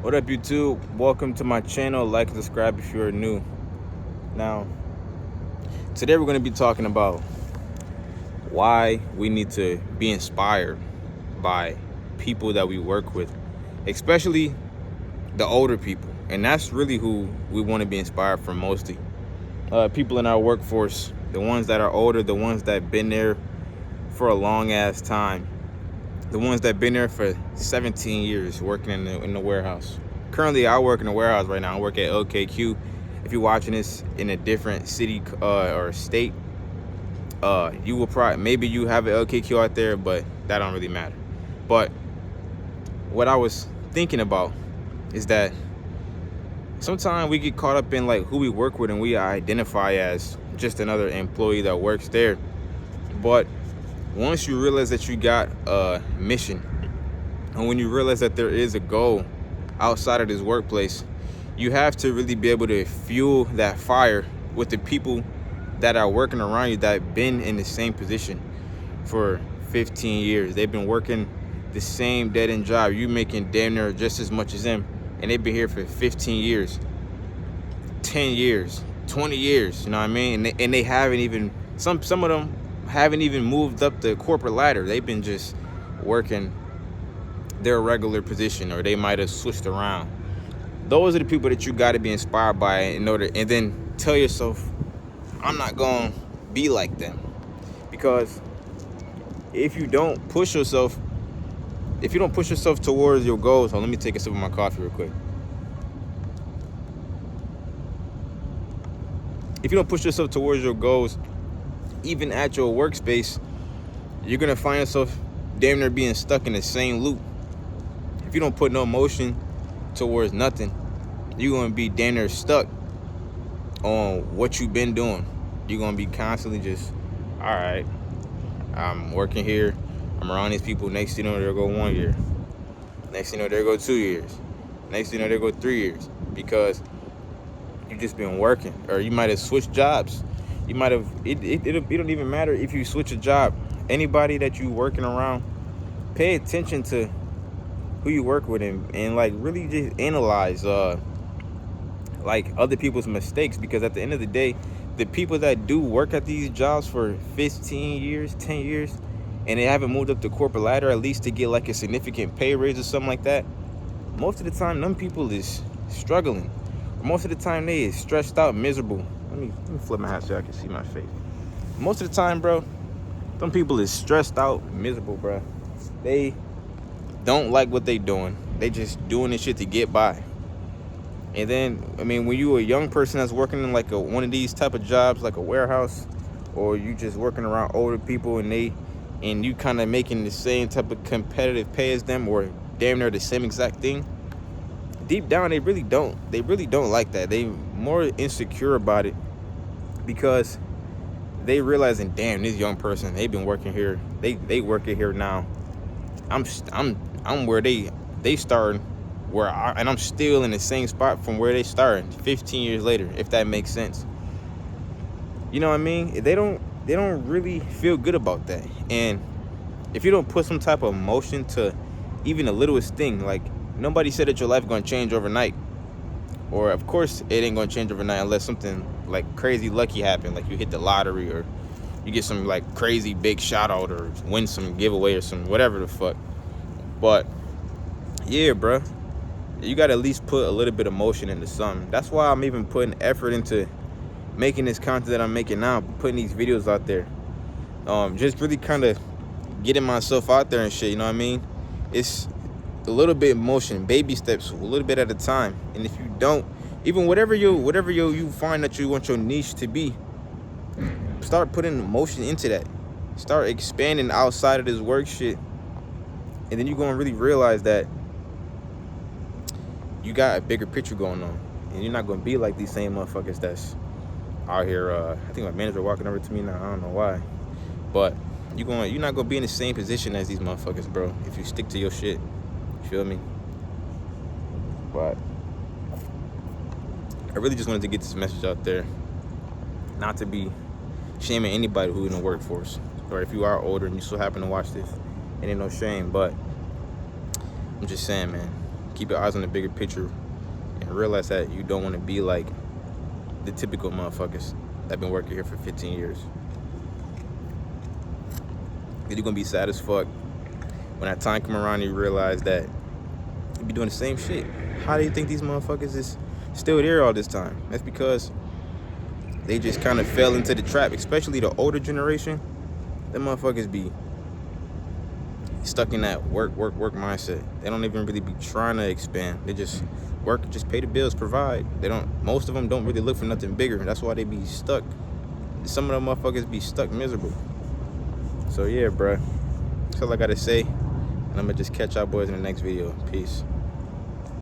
What up, YouTube? Welcome to my channel. Like and subscribe if you're new. Now, today we're going to be talking about why we need to be inspired by people that we work with, especially the older people. And that's really who we want to be inspired from mostly. People in our workforce, the ones that are older, the ones that been there for a long ass time, the ones that been there for 17 years working in the warehouse. Currently, I work in the warehouse right now. I work at LKQ. If you're watching this in a different city or state, you will probably, maybe you have an LKQ out there, but that don't really matter. But what I was thinking about is that sometimes we get caught up in like who we work with and we identify as just another employee that works there. But once you realize that you got a mission, and when you realize that there is a goal outside of this workplace, you have to really be able to fuel that fire with the people that are working around you that have been in the same position for 15 years. They've been working the same dead-end job. You making damn near just as much as them, and they've been here for 15 years, 10 years, 20 years, you know what I mean? And they haven't even, some of them haven't even moved up the corporate ladder. They've been just working their regular position, or they might have switched around. Those are the people that you got to be inspired by in order, and then tell yourself, I'm not going to be like them. Because if you don't push yourself towards your goals, let me take a sip of my coffee real quick. If you don't push yourself towards your goals, even at your workspace, you're going to find yourself damn near being stuck in the same loop. If you don't put no motion towards nothing, you're going to be damn near stuck on what you've been doing. You're going to be constantly just, all right, I'm working here, I'm around these people. Next thing you know, they'll go 1 year. Next thing you know, they'll go 2 years. Next thing you know, they'll go 3 years. Because you've just been working. Or you might have switched jobs. You might have, it don't even matter if you switch a job. Anybody that you working around, pay attention to who you work with, and like really just analyze like other people's mistakes. Because at the end of the day, the people that do work at these jobs for 15 years, 10 years, and they haven't moved up the corporate ladder at least to get like a significant pay raise or something like that, most of the time them people is struggling. Most of the time they is stressed out, miserable. Let me flip my hat so I can see my face. Most of the time, bro, some people is stressed out, miserable, bro. They don't like what they doing. They just doing this shit to get by. And then, I mean, when you a young person that's working in like one of these type of jobs, like a warehouse, or you just working around older people and you kind of making the same type of competitive pay as them, or damn near the same exact thing, deep down they really don't like that. They more insecure about it because they realizing, damn, this young person, they've been working here, they working here now. I'm where they started, and I'm still in the same spot from where they started 15 years later, if that makes sense. You know what I mean? They don't really feel good about that. And if you don't put some type of motion to even the littlest thing, like nobody said that your life gonna change overnight. Or of course it ain't gonna change overnight unless something like crazy lucky happen, like you hit the lottery, or you get some like crazy big shout out, or win some giveaway or some whatever the fuck. But yeah, bruh, you gotta at least put a little bit of motion into something. That's why I'm even putting effort into making this content that I'm making now, putting these videos out there. Just really kind of getting myself out there and shit, you know what I mean? It's a little bit of motion, baby steps, a little bit at a time. And if you don't, even whatever you find that you want your niche to be, start putting motion into that. Start expanding outside of this work shit. And then you're gonna really realize that you got a bigger picture going on. And you're not gonna be like these same motherfuckers that's out here. I think my manager walking over to me now, I don't know why. But you're not gonna be in the same position as these motherfuckers, bro, if you stick to your shit. You feel me? But I really just wanted to get this message out there, not to be shaming anybody who's in the workforce, or if you are older and you still happen to watch this, it ain't no shame. But I'm just saying, man, keep your eyes on the bigger picture and realize that you don't want to be like the typical motherfuckers that been working here for 15 years. Then you're gonna be sad as fuck when that time come around and you realize that you be doing the same shit. How do you think these motherfuckers is still there all this time? That's because they just kind of fell into the trap, especially the older generation. Them motherfuckers be stuck in that work mindset. They don't even really be trying to expand. They just work, just pay the bills, provide. Most of them don't really look for nothing bigger. That's why they be stuck. Some of them motherfuckers be stuck miserable. So yeah, bruh. That's all I gotta say. And I'm gonna just catch y'all boys in the next video. Peace.